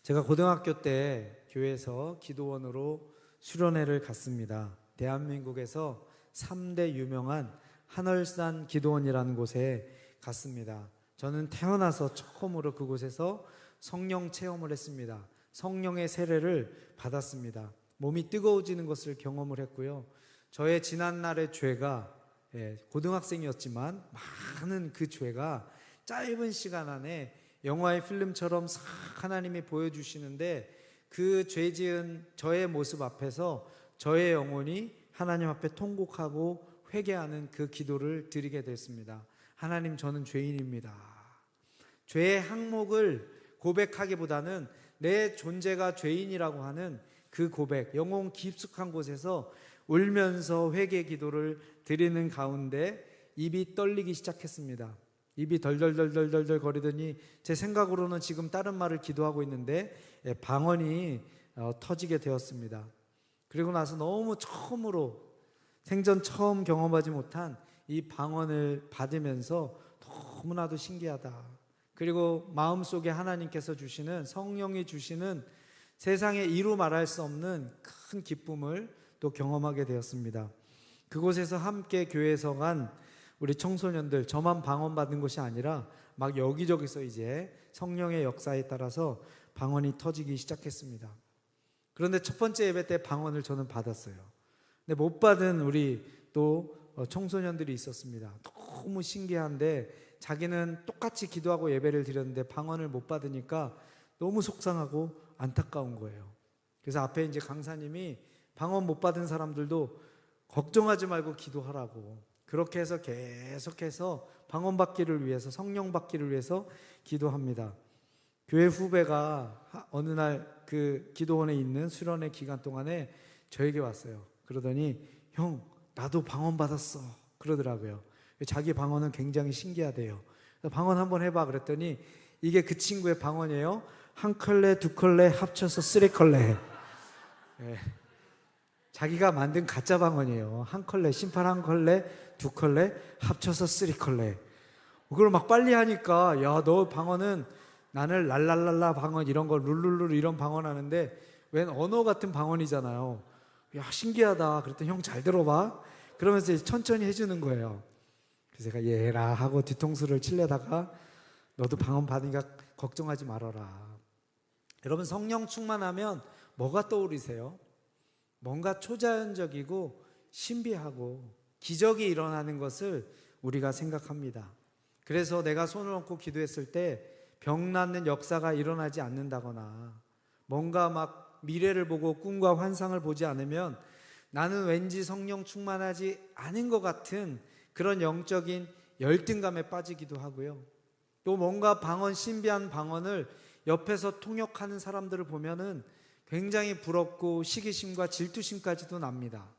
제가 고등학교 때 교회에서 기도원으로 수련회를 갔습니다. 대한민국에서 3대 유명한 한월산 기도원이라는 곳에 갔습니다. 저는 태어나서 처음으로 그곳에서 성령 체험을 했습니다. 성령의 세례를 받았습니다. 몸이 뜨거워지는 것을 경험을 했고요. 저의 지난날의 죄가 고등학생이었지만 많은 그 죄가 짧은 시간 안에 영화의 필름처럼 싹 하나님이 보여주시는데, 그 죄 지은 저의 모습 앞에서 저의 영혼이 하나님 앞에 통곡하고 회개하는 그 기도를 드리게 됐습니다. 하나님, 저는 죄인입니다. 죄의 항목을 고백하기보다는 내 존재가 죄인이라고 하는 그 고백, 영혼 깊숙한 곳에서 울면서 회개 기도를 드리는 가운데 입이 떨리기 시작했습니다. 입이 덜덜덜덜덜 거리더니 제 생각으로는 지금 다른 말을 기도하고 있는데 방언이 터지게 되었습니다. 그리고 나서 너무 처음으로 생전 처음 경험하지 못한 이 방언을 받으면서 너무나도 신기하다. 그리고 마음속에 하나님께서 주시는, 성령이 주시는 세상에 이루 말할 수 없는 큰 기쁨을 또 경험하게 되었습니다. 그곳에서 함께 교회에서 간 우리 청소년들, 저만 방언 받은 것이 아니라 막 여기저기서 이제 성령의 역사에 따라서 방언이 터지기 시작했습니다. 그런데 첫 번째 예배 때 방언을 저는 받았어요. 근데 못 받은 우리 또 청소년들이 있었습니다. 너무 신기한데 자기는 똑같이 기도하고 예배를 드렸는데 방언을 못 받으니까 너무 속상하고 안타까운 거예요. 그래서 앞에 이제 강사님이 방언 못 받은 사람들도 걱정하지 말고 기도하라고, 그렇게 해서 계속해서 방언 받기를 위해서, 성령 받기를 위해서 기도합니다. 교회 후배가 어느 날 그 기도원에 있는 수련회 기간 동안에 저에게 왔어요. 그러더니 형, 나도 방언 받았어 그러더라고요. 자기 방언은 굉장히 신기하대요. 방언 한번 해봐 그랬더니 이게 그 친구의 방언이에요. 한 컬레 두 컬레 합쳐서 쓰리 컬레. 자기가 만든 가짜 방언이에요. 한 컬레, 심판 한 컬레, 두 컬레 합쳐서 쓰리 컬레. 그걸 막 빨리 하니까, 야, 너 방언은, 나는 랄랄랄라 방언 이런 거, 룰룰룰 이런 방언 하는데 웬 언어 같은 방언이잖아요. 야, 신기하다. 그랬더니 형 잘 들어봐. 그러면서 천천히 해주는 거예요. 그래서 제가 예라 하고 뒤통수를 치려다가 너도 방언 받으니까 걱정하지 말아라. 여러분, 성령 충만하면 뭐가 떠오르세요? 뭔가 초자연적이고 신비하고 기적이 일어나는 것을 우리가 생각합니다. 그래서 내가 손을 얹고 기도했을 때 병 낫는 역사가 일어나지 않는다거나, 뭔가 막 미래를 보고 꿈과 환상을 보지 않으면 나는 왠지 성령 충만하지 않은 것 같은 그런 영적인 열등감에 빠지기도 하고요. 또 뭔가 방언, 신비한 방언을 옆에서 통역하는 사람들을 보면은 굉장히 부럽고 시기심과 질투심까지도 납니다.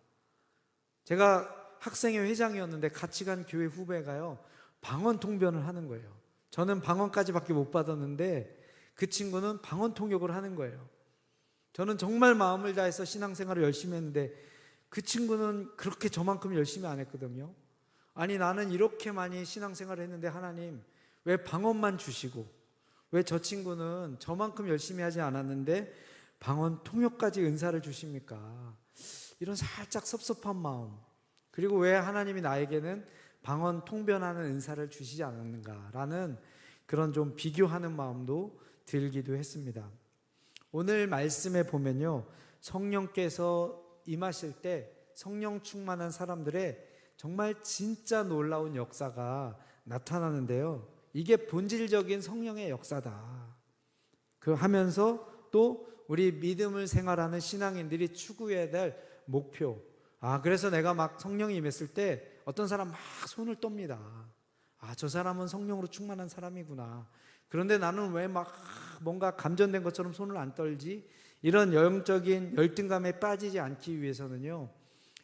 제가 학생회 회장이었는데 같이 간 교회 후배가요, 방언 통변을 하는 거예요. 저는 방언까지밖에 못 받았는데 그 친구는 방언 통역을 하는 거예요. 저는 정말 마음을 다해서 신앙생활을 열심히 했는데 그 친구는 그렇게 저만큼 열심히 안 했거든요. 아니, 나는 이렇게 많이 신앙생활을 했는데 하나님 왜 방언만 주시고, 왜 저 친구는 저만큼 열심히 하지 않았는데 방언 통역까지 은사를 주십니까? 이런 살짝 섭섭한 마음, 그리고 왜 하나님이 나에게는 방언 통변하는 은사를 주시지 않았는가라는 그런 좀 비교하는 마음도 들기도 했습니다. 오늘 말씀에 보면요, 성령께서 임하실 때 성령 충만한 사람들의 정말 진짜 놀라운 역사가 나타나는데요, 이게 본질적인 성령의 역사다. 그 하면서 또 우리 믿음을 생활하는 신앙인들이 추구해야 될 목표. 그래서 내가 막 성령이 임했을 때 어떤 사람 막 손을 떱니다. 저 사람은 성령으로 충만한 사람이구나. 그런데 나는 왜 막 뭔가 감전된 것처럼 손을 안 떨지? 이런 영적인 열등감에 빠지지 않기 위해서는요,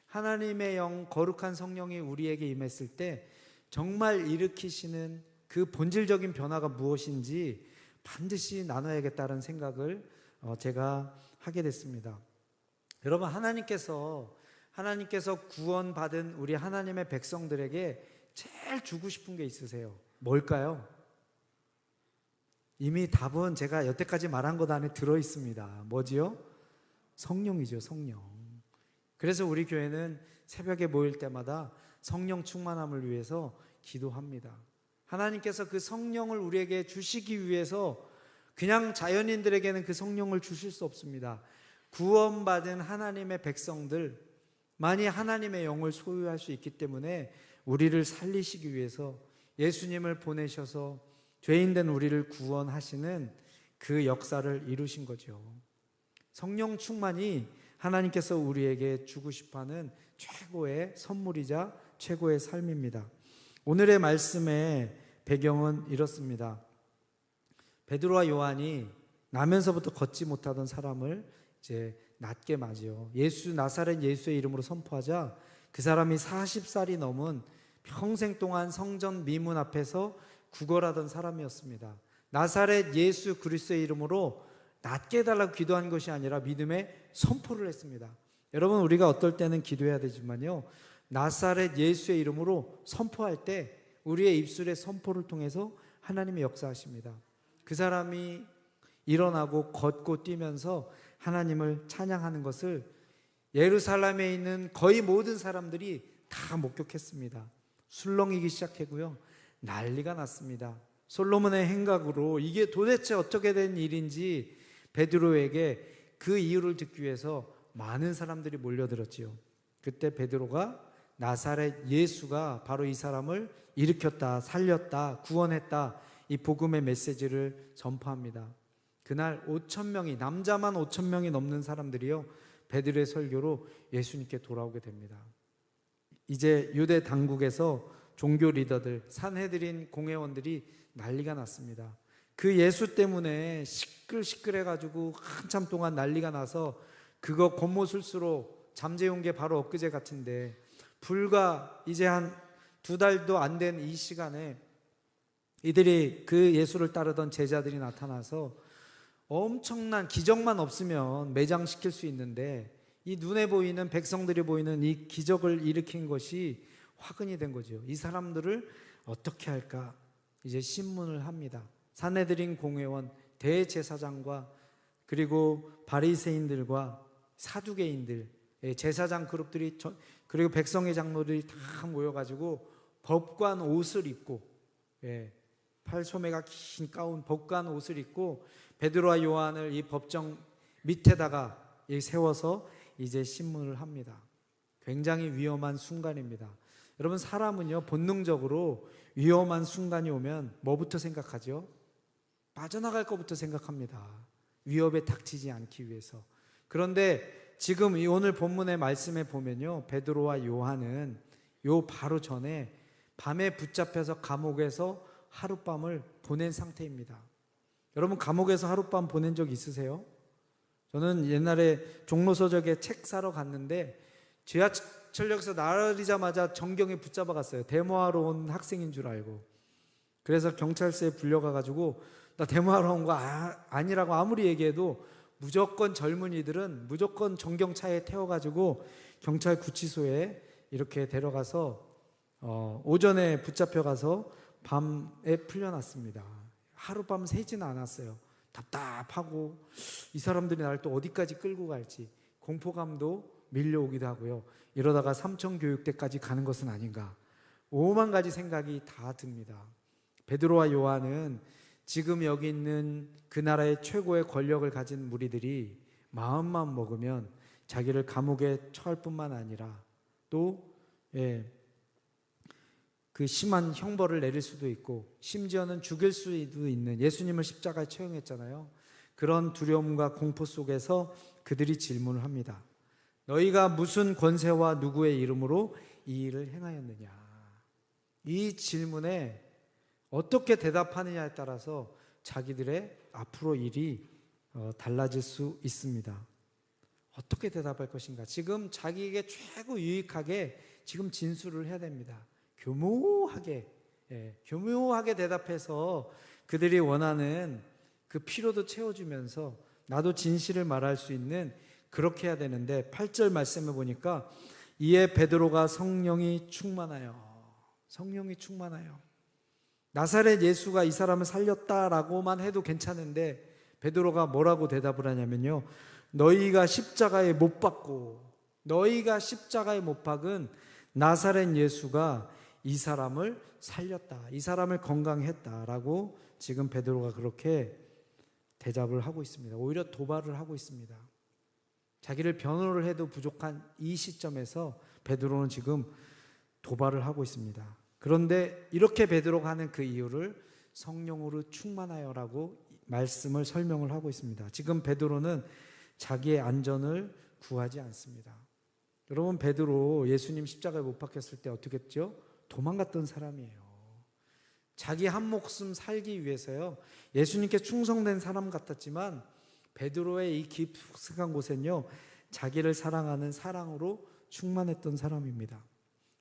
하나님의 영, 거룩한 성령이 우리에게 임했을 때 정말 일으키시는 그 본질적인 변화가 무엇인지 반드시 나눠야겠다는 생각을 제가 하게 됐습니다. 여러분, 하나님께서 구원받은 우리 하나님의 백성들에게 제일 주고 싶은 게 있으세요. 뭘까요? 이미 답은 제가 여태까지 말한 것 안에 들어 있습니다. 뭐지요? 성령이죠, 성령. 그래서 우리 교회는 새벽에 모일 때마다 성령 충만함을 위해서 기도합니다. 하나님께서 그 성령을 우리에게 주시기 위해서 그냥 자연인들에게는 그 성령을 주실 수 없습니다. 구원받은 하나님의 백성들만이 하나님의 영을 소유할 수 있기 때문에 우리를 살리시기 위해서 예수님을 보내셔서 죄인된 우리를 구원하시는 그 역사를 이루신 거죠. 성령 충만이 하나님께서 우리에게 주고 싶어하는 최고의 선물이자 최고의 삶입니다. 오늘의 말씀의 배경은 이렇습니다. 베드로와 요한이 나면서부터 걷지 못하던 사람을 이제 낫게 맞이요. 나사렛 예수의 이름으로 선포하자 그 사람이 40살이 넘은 평생 동안 성전 미문 앞에서 구걸하던 사람이었습니다. 나사렛 예수 그리스도의 이름으로 낫게 해달라고 기도한 것이 아니라 믿음의 선포를 했습니다. 여러분, 우리가 어떨 때는 기도해야 되지만요, 나사렛 예수의 이름으로 선포할 때 우리의 입술의 선포를 통해서 하나님이 역사하십니다. 그 사람이 일어나고 걷고 뛰면서 하나님을 찬양하는 것을 예루살렘에 있는 거의 모든 사람들이 다 목격했습니다. 술렁이기 시작하고요, 난리가 났습니다. 솔로몬의 행각으로 이게 도대체 어떻게 된 일인지 베드로에게 그 이유를 듣기 위해서 많은 사람들이 몰려들었지요. 그때 베드로가 나사렛 예수가 바로 이 사람을 일으켰다, 살렸다, 구원했다, 이 복음의 메시지를 전파합니다. 그날 5,000명이, 남자만 5,000명이 넘는 사람들이요, 베드로의 설교로 예수님께 돌아오게 됩니다. 이제 유대 당국에서 종교 리더들, 산헤드린 공회원들이 난리가 났습니다. 그 예수 때문에 시끌시끌해가지고 한참 동안 난리가 나서 그거 곤모술수로 잠재운 게 바로 엊그제 같은데, 불과 이제 한 2달도 안 된 이 시간에 이들이 그 예수를 따르던 제자들이 나타나서 엄청난 기적만 없으면 매장시킬 수 있는데 이 눈에 보이는, 백성들이 보이는 이 기적을 일으킨 것이 화근이 된 거죠. 이 사람들을 어떻게 할까? 이제 신문을 합니다. 산헤드린 공회원, 대제사장과 그리고 바리새인들과 사두개인들, 제사장 그룹들이, 그리고 백성의 장로들이 다 모여가지고 법관 옷을 입고, 팔소매가 긴 가운 법관 옷을 입고 베드로와 요한을 이 법정 밑에다가 세워서 이제 신문을 합니다. 굉장히 위험한 순간입니다. 여러분, 사람은요, 본능적으로 위험한 순간이 오면 뭐부터 생각하죠? 빠져나갈 것부터 생각합니다. 위협에 닥치지 않기 위해서. 그런데 지금 이 오늘 본문의 말씀에 보면요, 베드로와 요한은 요 바로 전에 밤에 붙잡혀서 감옥에서 하룻밤을 보낸 상태입니다. 여러분, 감옥에서 하룻밤 보낸 적 있으세요? 저는 옛날에 종로서적에 책 사러 갔는데 지하철역에서 나르자마자 전경에 붙잡아 갔어요. 데모하러 온 학생인 줄 알고. 그래서 경찰서에 불려가가지고 나 데모하러 온 거 아니라고 아무리 얘기해도 무조건 젊은이들은 무조건 전경차에 태워가지고 경찰 구치소에 이렇게 데려가서 오전에 붙잡혀가서 밤에 풀려났습니다. 하룻밤 새지는 않았어요. 답답하고 이 사람들이 나를 또 어디까지 끌고 갈지 공포감도 밀려오기도 하고요. 이러다가 삼청교육대까지 가는 것은 아닌가, 5만 가지 생각이 다 듭니다. 베드로와 요한은 지금 여기 있는 그 나라의 최고의 권력을 가진 무리들이 마음만 먹으면 자기를 감옥에 처할 뿐만 아니라 또 그 심한 형벌을 내릴 수도 있고 심지어는 죽일 수도 있는, 예수님을 십자가에 처형했잖아요. 그런 두려움과 공포 속에서 그들이 질문을 합니다. 너희가 무슨 권세와 누구의 이름으로 이 일을 행하였느냐? 이 질문에 어떻게 대답하느냐에 따라서 자기들의 앞으로 일이 달라질 수 있습니다. 어떻게 대답할 것인가? 지금 자기에게 최고 유익하게 지금 진술을 해야 됩니다. 교묘하게 대답해서 그들이 원하는 그 피로도 채워주면서 나도 진실을 말할 수 있는, 그렇게 해야 되는데 8절 말씀을 보니까 이에 베드로가 성령이 충만하여 나사렛 예수가 이 사람을 살렸다라고만 해도 괜찮은데 베드로가 뭐라고 대답을 하냐면요, 너희가 십자가에 못 박은 나사렛 예수가 이 사람을 살렸다, 이 사람을 건강했다라고 지금 베드로가 그렇게 대답을 하고 있습니다. 오히려 도발을 하고 있습니다. 자기를 변호를 해도 부족한 이 시점에서 베드로는 지금 도발을 하고 있습니다. 그런데 이렇게 베드로가 하는 그 이유를 성령으로 충만하여라고 말씀을 설명을 하고 있습니다. 지금 베드로는 자기의 안전을 구하지 않습니다. 여러분, 베드로 예수님 십자가에 못 박혔을 때 어떻게 했죠? 도망갔던 사람이에요. 자기 한 목숨 살기 위해서요, 예수님께 충성된 사람 같았지만 베드로의 이 깊숙한 곳엔요, 자기를 사랑하는 사랑으로 충만했던 사람입니다.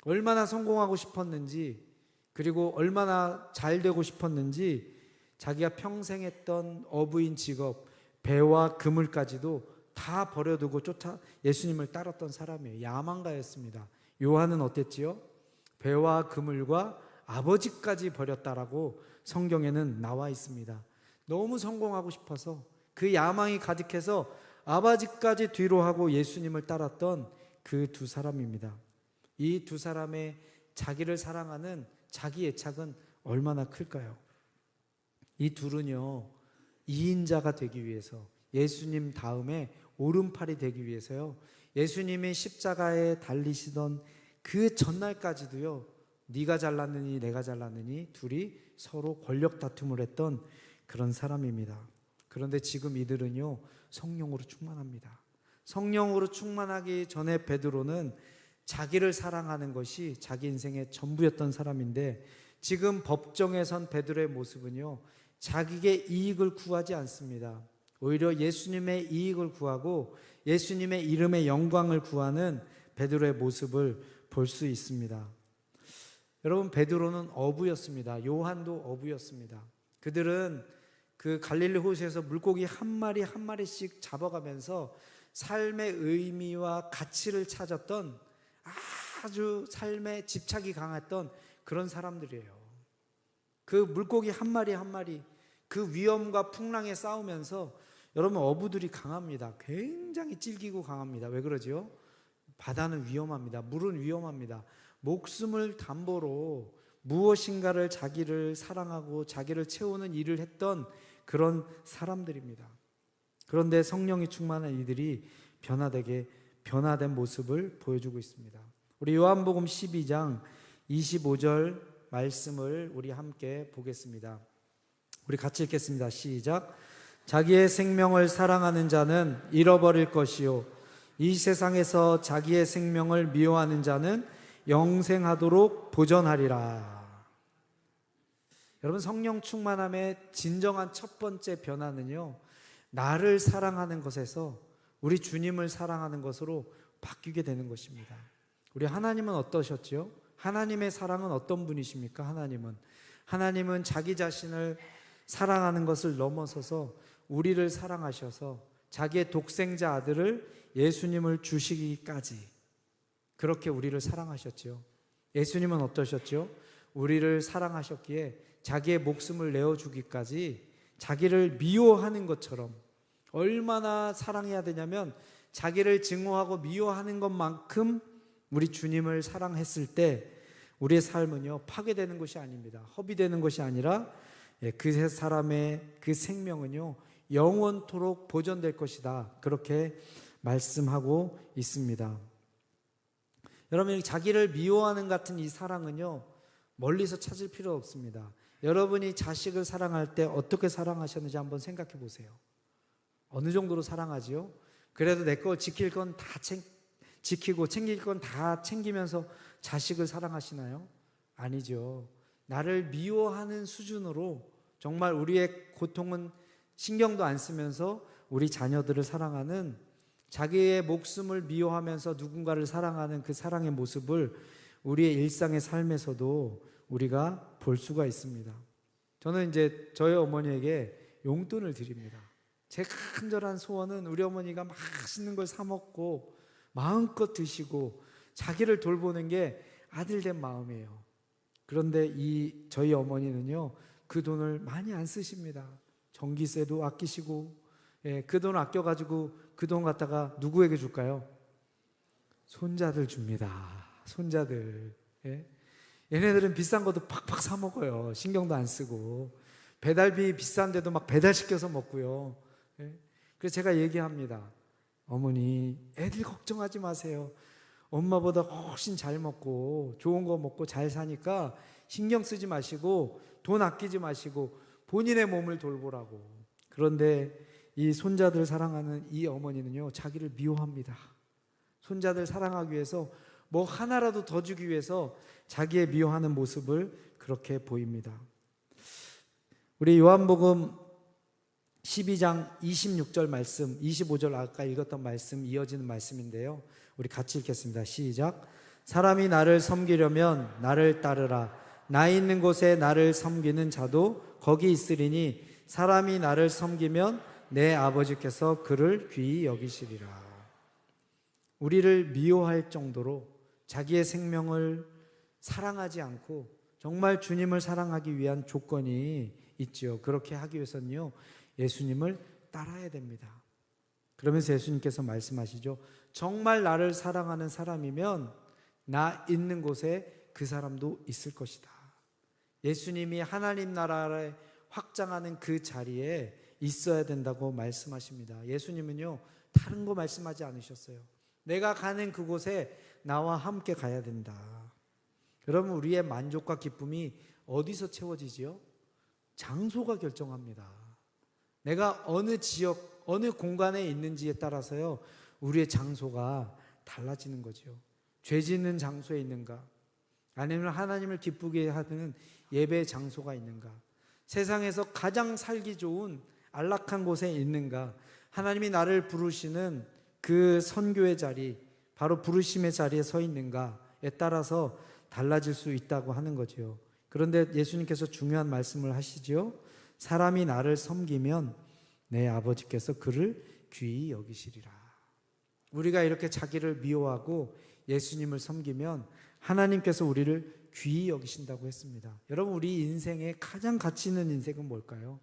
얼마나 성공하고 싶었는지, 그리고 얼마나 잘 되고 싶었는지 자기가 평생 했던 어부인 직업, 배와 그물까지도 다 버려두고 예수님을 따랐던 사람이에요. 야망가였습니다. 요한은 어땠지요? 배와 그물과 아버지까지 버렸다라고 성경에는 나와 있습니다. 너무 성공하고 싶어서 그 야망이 가득해서 아버지까지 뒤로 하고 예수님을 따랐던 그 두 사람입니다. 이 두 사람의 자기를 사랑하는 자기 애착은 얼마나 클까요? 이 둘은요, 2인자가 되기 위해서, 예수님 다음에 오른팔이 되기 위해서요, 예수님이 십자가에 달리시던 그 전날까지도요, 네가 잘났느니 내가 잘났느니 둘이 서로 권력 다툼을 했던 그런 사람입니다. 그런데 지금 이들은요, 성령으로 충만합니다. 성령으로 충만하기 전에 베드로는 자기를 사랑하는 것이 자기 인생의 전부였던 사람인데, 지금 법정에 선 베드로의 모습은요, 자기의 이익을 구하지 않습니다. 오히려 예수님의 이익을 구하고 예수님의 이름의 영광을 구하는 베드로의 모습을 볼 수 있습니다. 여러분, 베드로는 어부였습니다. 요한도 어부였습니다. 그들은 그 갈릴리 호수에서 물고기 한 마리 한 마리씩 잡아가면서 삶의 의미와 가치를 찾았던, 아주 삶에 집착이 강했던 그런 사람들이에요. 그 물고기 한 마리 한 마리, 그 위험과 풍랑에 싸우면서, 여러분, 어부들이 강합니다. 굉장히 찔기고 강합니다. 왜 그러죠? 바다는 위험합니다. 물은 위험합니다. 목숨을 담보로 무엇인가를, 자기를 사랑하고 자기를 채우는 일을 했던 그런 사람들입니다. 그런데 성령이 충만한 이들이 변화된 모습을 보여주고 있습니다. 우리 요한복음 12장 25절 말씀을 우리 함께 보겠습니다. 우리 같이 읽겠습니다. 시작. 자기의 생명을 사랑하는 자는 잃어버릴 것이요, 이 세상에서 자기의 생명을 미워하는 자는 영생하도록 보전하리라. 여러분, 성령 충만함의 진정한 첫 번째 변화는요, 나를 사랑하는 것에서 우리 주님을 사랑하는 것으로 바뀌게 되는 것입니다. 우리 하나님은 어떠셨죠? 하나님의 사랑은 어떤 분이십니까? 하나님은 자기 자신을 사랑하는 것을 넘어서서 우리를 사랑하셔서 자기의 독생자 아들을, 예수님을 주시기까지 그렇게 우리를 사랑하셨죠. 예수님은 어떠셨죠? 우리를 사랑하셨기에 자기의 목숨을 내어주기까지, 자기를 미워하는 것처럼, 얼마나 사랑해야 되냐면 자기를 증오하고 미워하는 것만큼 우리 주님을 사랑했을 때 우리의 삶은요, 파괴되는 것이 아닙니다. 허비되는 것이 아니라 그 사람의 그 생명은요, 영원토록 보존될 것이다. 그렇게 말씀하고 있습니다. 여러분, 자기를 미워하는 같은 이 사랑은요, 멀리서 찾을 필요 없습니다. 여러분이 자식을 사랑할 때 어떻게 사랑하셨는지 한번 생각해 보세요. 어느 정도로 사랑하지요? 그래도 내 거 지킬 건 다 지키고 챙길 건 다 챙기면서 자식을 사랑하시나요? 아니죠. 나를 미워하는 수준으로 정말 우리의 고통은 신경도 안 쓰면서 우리 자녀들을 사랑하는, 자기의 목숨을 미워하면서 누군가를 사랑하는 그 사랑의 모습을 우리의 일상의 삶에서도 우리가 볼 수가 있습니다. 저는 이제 저희 어머니에게 용돈을 드립니다. 제 간절한 소원은 우리 어머니가 맛있는 걸 사 먹고 마음껏 드시고 자기를 돌보는 게 아들된 마음이에요. 그런데 저희 어머니는요, 그 돈을 많이 안 쓰십니다. 전기세도 아끼시고, 그 돈 아껴가지고 그 돈 갖다가 누구에게 줄까요? 손자들 줍니다. 손자들. 얘네들은 비싼 것도 팍팍 사 먹어요. 신경도 안 쓰고. 배달비 비싼데도 막 배달시켜서 먹고요. 그래서 제가 얘기합니다. 어머니, 애들 걱정하지 마세요. 엄마보다 훨씬 잘 먹고 좋은 거 먹고 잘 사니까 신경 쓰지 마시고 돈 아끼지 마시고 본인의 몸을 돌보라고. 그런데 이 손자들 사랑하는 이 어머니는요, 자기를 미워합니다. 손자들 사랑하기 위해서 뭐 하나라도 더 주기 위해서 자기의 미워하는 모습을 그렇게 보입니다. 우리 요한복음 12장 26절 말씀, 25절 아까 읽었던 말씀 이어지는 말씀인데요, 우리 같이 읽겠습니다. 시작. 사람이 나를 섬기려면 나를 따르라. 나 있는 곳에 나를 섬기는 자도 거기 있으리니 사람이 나를 섬기면 내 아버지께서 그를 귀히 여기시리라. 우리를 미워할 정도로 자기의 생명을 사랑하지 않고 정말 주님을 사랑하기 위한 조건이 있죠. 그렇게 하기 위해서는요, 예수님을 따라야 됩니다. 그러면서 예수님께서 말씀하시죠. 정말 나를 사랑하는 사람이면 나 있는 곳에 그 사람도 있을 것이다. 예수님이 하나님 나라를 확장하는 그 자리에 있어야 된다고 말씀하십니다. 예수님은요, 다른 거 말씀하지 않으셨어요. 내가 가는 그곳에 나와 함께 가야 된다. 여러분, 우리의 만족과 기쁨이 어디서 채워지지요? 장소가 결정합니다. 내가 어느 지역, 어느 공간에 있는지에 따라서요, 우리의 장소가 달라지는 거죠. 죄 짓는 장소에 있는가? 아니면 하나님을 기쁘게 하는 예배 장소가 있는가? 세상에서 가장 살기 좋은 안락한 곳에 있는가? 하나님이 나를 부르시는 그 선교의 자리, 바로 부르심의 자리에 서 있는가에 따라서 달라질 수 있다고 하는 거죠. 그런데 예수님께서 중요한 말씀을 하시죠. 사람이 나를 섬기면 내 아버지께서 그를 귀히 여기시리라. 우리가 이렇게 자기를 미워하고 예수님을 섬기면 하나님께서 우리를 귀히 여기신다고 했습니다. 여러분, 우리 인생에 가장 가치 있는 인생은 뭘까요?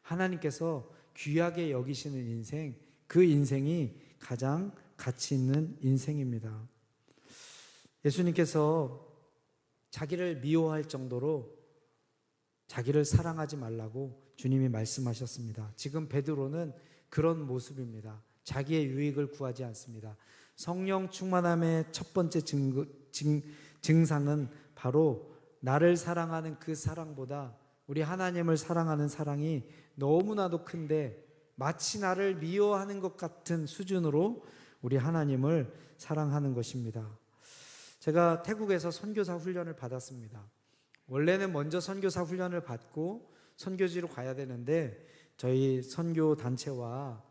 하나님께서 귀하게 여기시는 인생, 그 인생이 가장 가치 있는 인생입니다. 예수님께서 자기를 미워할 정도로 자기를 사랑하지 말라고 주님이 말씀하셨습니다. 지금 베드로는 그런 모습입니다. 자기의 유익을 구하지 않습니다. 성령 충만함의 첫 번째 증상은 바로 나를 사랑하는 그 사랑보다 우리 하나님을 사랑하는 사랑이 너무나도 큰데 마치 나를 미워하는 것 같은 수준으로 우리 하나님을 사랑하는 것입니다. 제가 태국에서 선교사 훈련을 받았습니다. 원래는 먼저 선교사 훈련을 받고 선교지로 가야 되는데 저희 선교 단체와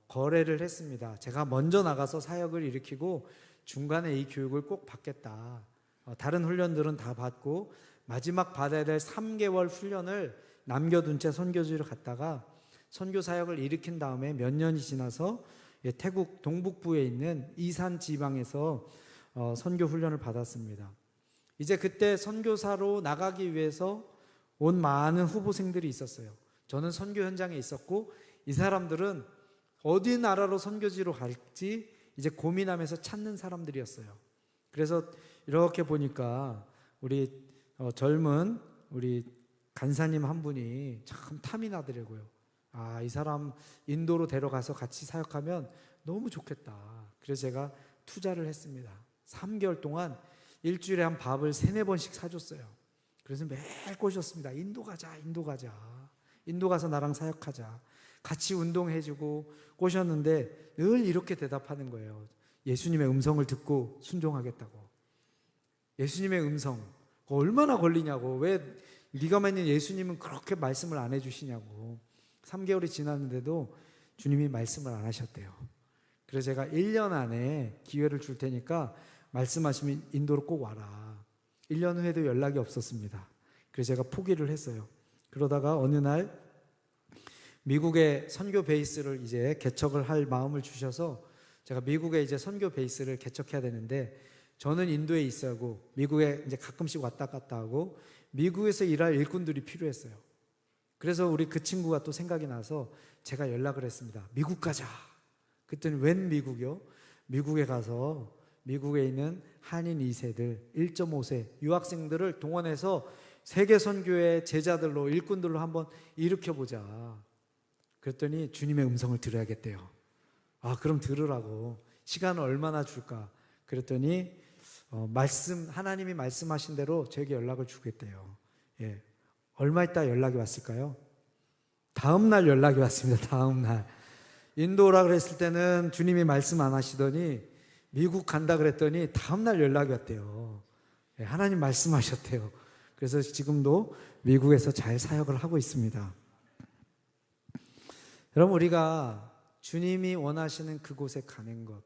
거래를 했습니다. 제가 먼저 나가서 사역을 일으키고 중간에 이 교육을 꼭 받겠다. 다른 훈련들은 다 받고 마지막 받아야 될 3개월 훈련을 남겨둔 채 선교지로 갔다가 선교 사역을 일으킨 다음에 몇 년이 지나서 태국 동북부에 있는 이산 지방에서 선교 훈련을 받았습니다. 이제 그때 선교사로 나가기 위해서 온 많은 후보생들이 있었어요. 저는 선교 현장에 있었고 이 사람들은 어디 나라로 선교지로 갈지 이제 고민하면서 찾는 사람들이었어요. 그래서 이렇게 보니까 우리 젊은 우리 간사님 한 분이 참 탐이 나더라고요. 아, 이 사람 인도로 데려가서 같이 사역하면 너무 좋겠다. 그래서 제가 투자를 했습니다. 3개월 동안 일주일에 한 밥을 3-4번씩 사줬어요. 그래서 매일 꼬셨습니다. 인도 가자, 인도 가자. 인도 가서 나랑 사역하자. 같이 운동해주고 꼬셨는데 늘 이렇게 대답하는 거예요. 예수님의 음성을 듣고 순종하겠다고. 예수님의 음성 얼마나 걸리냐고. 왜 네가 믿는 예수님은 그렇게 말씀을 안 해주시냐고. 3개월이 지났는데도 주님이 말씀을 안 하셨대요. 그래서 제가 1년 안에 기회를 줄 테니까 말씀하시면 인도로 꼭 와라. 1년 후에도 연락이 없었습니다. 그래서 제가 포기를 했어요. 그러다가 어느 날 미국의 선교 베이스를 이제 개척을 할 마음을 주셔서 제가 미국에 이제 선교 베이스를 개척해야 되는데 저는 인도에 있어고 미국에 이제 가끔씩 왔다 갔다 하고 미국에서 일할 일꾼들이 필요했어요. 그래서 우리 그 친구가 또 생각이 나서 제가 연락을 했습니다. 미국 가자. 그랬더니 웬 미국이요? 미국에 가서 미국에 있는 한인 2세들 1.5세 유학생들을 동원해서 세계 선교의 제자들로 일꾼들로 한번 일으켜보자. 그랬더니 주님의 음성을 들어야겠대요. 아, 그럼 들으라고. 시간을 얼마나 줄까? 그랬더니 하나님이 말씀하신 대로 저에게 연락을 주겠대요. 예. 얼마 있다 연락이 왔을까요? 다음 날 연락이 왔습니다. 다음 날. 인도 오라 그랬을 때는 주님이 말씀 안 하시더니 미국 간다 그랬더니 다음 날 연락이 왔대요. 예, 하나님 말씀하셨대요. 그래서 지금도 미국에서 잘 사역을 하고 있습니다. 여러분, 우리가 주님이 원하시는 그곳에 가는 것,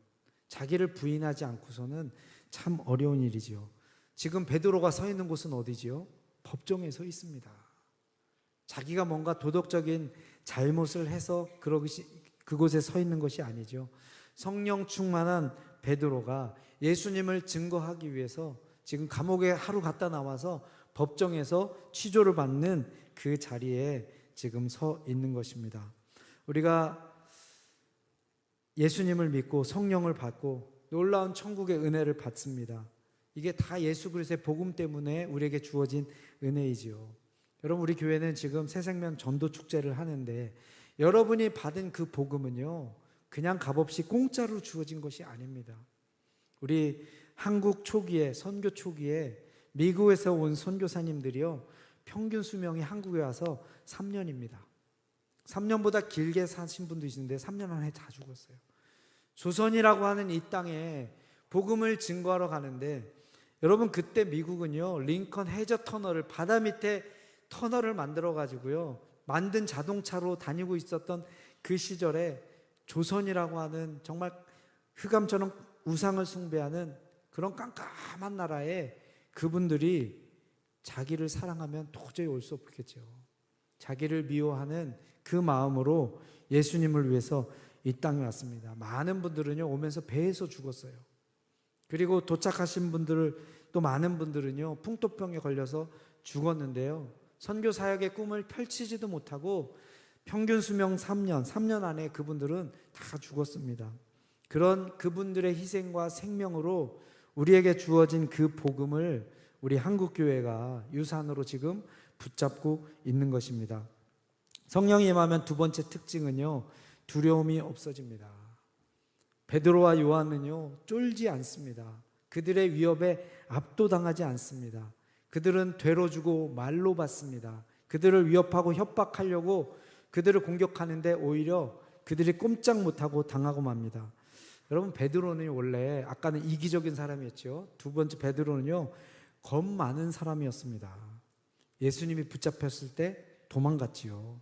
자기를 부인하지 않고서는 참 어려운 일이지요. 지금 베드로가 서 있는 곳은 어디지요? 법정에 서 있습니다. 자기가 뭔가 도덕적인 잘못을 해서 그곳에 서 있는 것이 아니죠. 성령 충만한 베드로가 예수님을 증거하기 위해서 지금 감옥에 하루 갔다 나와서 법정에서 취조를 받는 그 자리에 지금 서 있는 것입니다. 우리가 예수님을 믿고 성령을 받고 놀라운 천국의 은혜를 받습니다. 이게 다 예수 그리스도의 복음 때문에 우리에게 주어진 은혜이지요. 여러분, 우리 교회는 지금 새생명 전도 축제를 하는데 여러분이 받은 그 복음은요, 그냥 값없이 공짜로 주어진 것이 아닙니다. 우리 한국 초기에, 선교 초기에 미국에서 온 선교사님들이요, 평균 수명이 한국에 와서 3년입니다. 3년보다 길게 사신 분도 있는데 3년 안에 다 죽었어요. 조선이라고 하는 이 땅에 복음을 증거하러 가는데, 여러분, 그때 미국은요, 링컨 해저 터널을, 바다 밑에 터널을 만들어 가지고요, 만든 자동차로 다니고 있었던 그 시절에 조선이라고 하는 정말 흑암처럼 우상을 숭배하는 그런 깜깜한 나라에 그분들이 자기를 사랑하면 도저히 올 수 없겠죠. 자기를 미워하는 그 마음으로 예수님을 위해서 이 땅에 왔습니다. 많은 분들은요, 오면서 배에서 죽었어요. 그리고 도착하신 분들, 또 많은 분들은요, 풍토병에 걸려서 죽었는데요, 선교 사역의 꿈을 펼치지도 못하고 평균 수명 3년 안에 그분들은 다 죽었습니다. 그런 그분들의 희생과 생명으로 우리에게 주어진 그 복음을 우리 한국교회가 유산으로 지금 붙잡고 있는 것입니다. 성령이 임하면 두 번째 특징은요, 두려움이 없어집니다. 베드로와 요한은요, 쫄지 않습니다. 그들의 위협에 압도당하지 않습니다. 그들은 되로 주고 말로 받습니다. 그들을 위협하고 협박하려고 그들을 공격하는데 오히려 그들이 꼼짝 못하고 당하고 맙니다. 여러분, 베드로는 원래 아까는 이기적인 사람이었죠. 두 번째 베드로는요, 겁 많은 사람이었습니다. 예수님이 붙잡혔을 때 도망갔지요.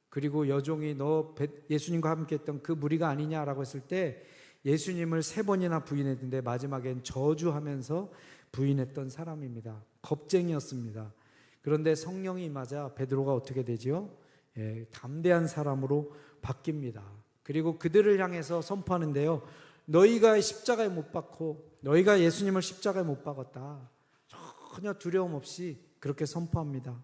그리고 여종이 너 예수님과 함께 했던 그 무리가 아니냐라고 했을 때 예수님을 3번이나 부인했는데 마지막엔 저주하면서 부인했던 사람입니다. 겁쟁이였습니다. 그런데 성령이 임하자 베드로가 어떻게 되지요? 예, 담대한 사람으로 바뀝니다. 그리고 그들을 향해서 선포하는데요, 너희가 십자가에 못 박고 너희가 예수님을 십자가에 못 박았다, 전혀 두려움 없이 그렇게 선포합니다.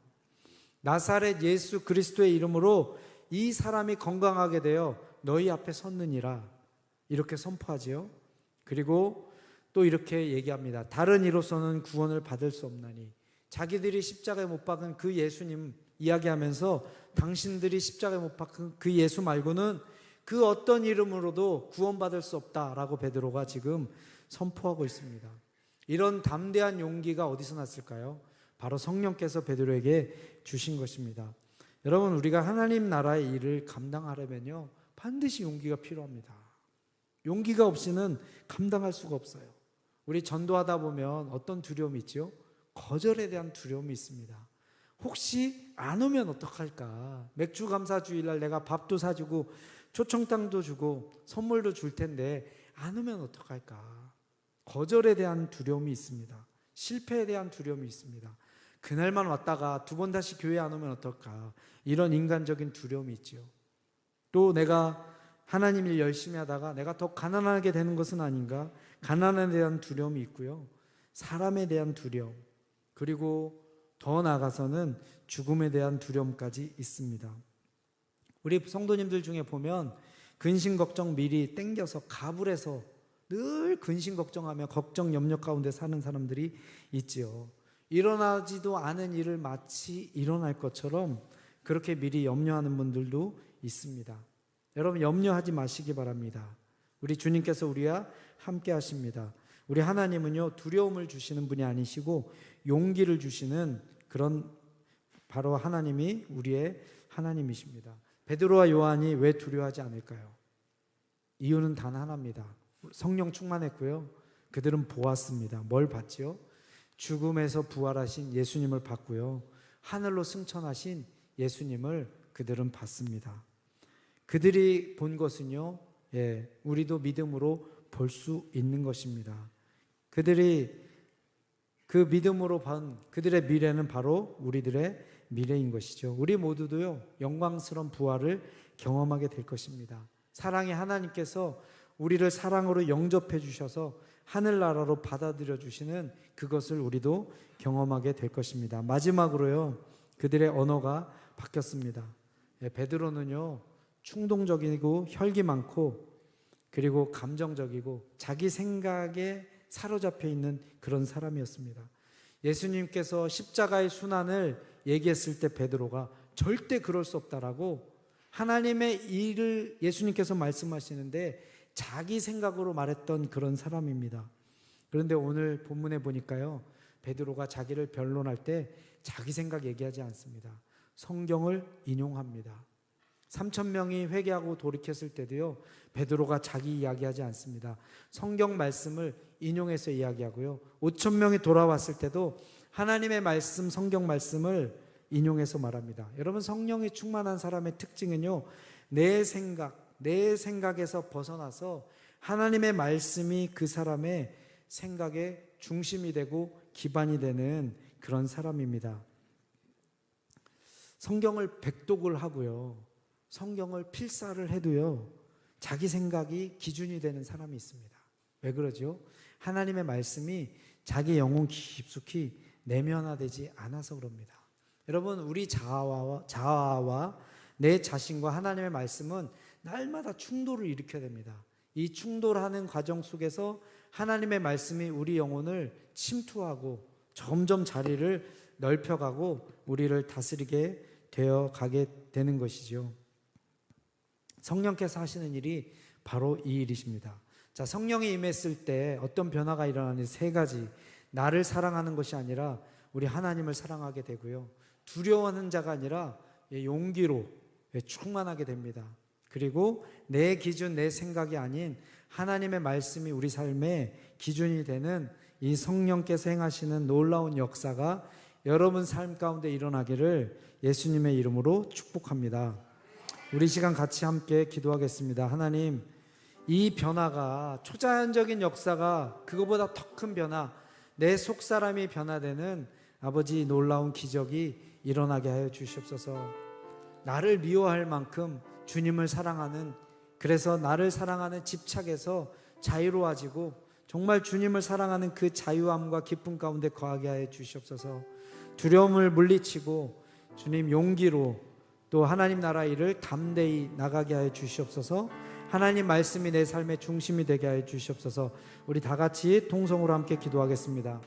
나사렛 예수 그리스도의 이름으로 이 사람이 건강하게 되어 너희 앞에 섰느니라, 이렇게 선포하지요. 그리고 또 이렇게 얘기합니다. 다른 이로서는 구원을 받을 수 없나니, 자기들이 십자가에 못 박은 그 예수님 이야기하면서 당신들이 십자가에 못 박은 그 예수 말고는 그 어떤 이름으로도 구원받을 수 없다라고 베드로가 지금 선포하고 있습니다. 이런 담대한 용기가 어디서 났을까요? 바로 성령께서 베드로에게 주신 것입니다. 여러분, 우리가 하나님 나라의 일을 감당하려면요, 반드시 용기가 필요합니다. 용기가 없이는 감당할 수가 없어요. 우리 전도하다 보면 어떤 두려움이 있죠? 거절에 대한 두려움이 있습니다. 혹시 안 오면 어떡할까? 맥주 감사 주일날 내가 밥도 사주고 초청장도 주고 선물도 줄 텐데 안 오면 어떡할까? 거절에 대한 두려움이 있습니다. 실패에 대한 두려움이 있습니다. 그날만 왔다가 두 번 다시 교회 안 오면 어떨까? 이런 인간적인 두려움이 있죠. 또 내가 하나님 일 열심히 하다가 내가 더 가난하게 되는 것은 아닌가? 가난에 대한 두려움이 있고요. 사람에 대한 두려움, 그리고 더 나아가서는 죽음에 대한 두려움까지 있습니다. 우리 성도님들 중에 보면 근심 걱정 미리 땡겨서 가불해서 늘 근심 걱정하며 걱정 염려 가운데 사는 사람들이 있지요. 일어나지도 않은 일을 마치 일어날 것처럼 그렇게 미리 염려하는 분들도 있습니다. 여러분, 염려하지 마시기 바랍니다. 우리 주님께서 우리와 함께 하십니다. 우리 하나님은요, 두려움을 주시는 분이 아니시고 용기를 주시는 그런 바로 하나님이 우리의 하나님이십니다. 베드로와 요한이 왜 두려워하지 않을까요? 이유는 단 하나입니다. 성령 충만했고요. 그들은 보았습니다. 뭘 봤지요? 죽음에서 부활하신 예수님을 봤고요. 하늘로 승천하신 예수님을 그들은 봤습니다. 그들이 본 것은요, 우리도 믿음으로 볼 수 있는 것입니다. 그들이 그 믿음으로 본 그들의 미래는 바로 우리들의 미래인 것이죠. 우리 모두도요, 영광스러운 부활을 경험하게 될 것입니다. 사랑의 하나님께서 우리를 사랑으로 영접해 주셔서 하늘나라로 받아들여 주시는 그것을 우리도 경험하게 될 것입니다. 마지막으로요, 그들의 언어가 바뀌었습니다. 베드로는요, 충동적이고 혈기 많고 그리고 감정적이고 자기 생각에 사로잡혀 있는 그런 사람이었습니다. 예수님께서 십자가의 순환을 얘기했을 때 베드로가 절대 그럴 수 없다라고 하나님의 일을 예수님께서 말씀하시는데 자기 생각으로 말했던 그런 사람입니다. 그런데 오늘 본문에 보니까요, 베드로가 자기를 변론할 때 자기 생각 얘기하지 않습니다. 성경을 인용합니다. 3,000명이 회개하고 돌이켰을 때도요, 베드로가 자기 이야기하지 않습니다. 성경 말씀을 인용해서 이야기하고요, 5,000명이 돌아왔을 때도 하나님의 말씀, 성경 말씀을 인용해서 말합니다. 여러분, 성령이 충만한 사람의 특징은요, 내 생각에서 벗어나서 하나님의 말씀이 그 사람의 생각의 중심이 되고 기반이 되는 그런 사람입니다. 성경을 백독을 하고요, 성경을 필사를 해도요, 자기 생각이 기준이 되는 사람이 있습니다. 왜 그러죠? 하나님의 말씀이 자기 영혼 깊숙이 내면화되지 않아서 그럽니다. 여러분, 우리 자아와 내 자신과 하나님의 말씀은 날마다 충돌을 일으켜야 됩니다. 이 충돌하는 과정 속에서 하나님의 말씀이 우리 영혼을 침투하고 점점 자리를 넓혀가고 우리를 다스리게 되어 가게 되는 것이죠. 성령께서 하시는 일이 바로 이 일이십니다. 자, 성령이 임했을 때 어떤 변화가 일어나는지 세 가지. 나를 사랑하는 것이 아니라 우리 하나님을 사랑하게 되고요, 두려워하는 자가 아니라 용기로 충만하게 됩니다. 그리고 내 기준, 내 생각이 아닌 하나님의 말씀이 우리 삶의 기준이 되는 이 성령께서 행하시는 놀라운 역사가 여러분 삶 가운데 일어나기를 예수님의 이름으로 축복합니다. 우리 시간 같이 함께 기도하겠습니다. 하나님, 이 변화가, 초자연적인 역사가, 그거보다 더 큰 변화, 내 속사람이 변화되는 아버지 놀라운 기적이 일어나게 하여 주시옵소서. 나를 미워할 만큼 주님을 사랑하는, 그래서 나를 사랑하는 집착에서 자유로워지고 정말 주님을 사랑하는 그 자유함과 기쁨 가운데 거하게 하여 주시옵소서. 두려움을 물리치고 주님 용기로 또 하나님 나라 일을 담대히 나가게 하여 주시옵소서. 하나님 말씀이 내 삶의 중심이 되게 하여 주시옵소서. 우리 다 같이 통성으로 함께 기도하겠습니다.